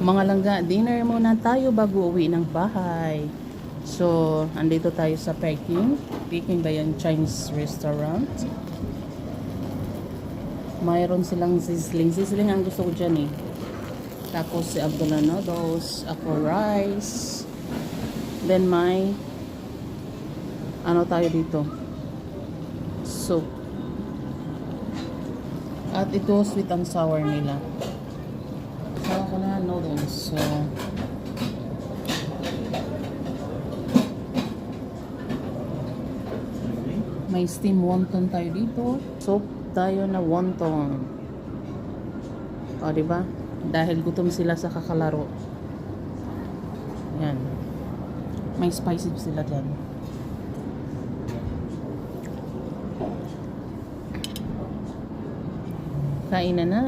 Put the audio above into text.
Mga langga, dinner muna tayo bago uwi ng bahay. So, andito tayo sa Peking. Peking ba yan? Chinese restaurant. Mayroon silang sizzling. Sizzling ang gusto ko dyan eh. Tapos si Abdullah noodles. Ako rice. Then may ano tayo dito? Soup. At ito sweet and sour nila. Sawa ko na noodles. So, may steam wonton tayo dito. Soup tayo na wonton. O, diba? Dahil gutom sila sa kakalaro. Yan. May spicy sila dyan. Kain na na.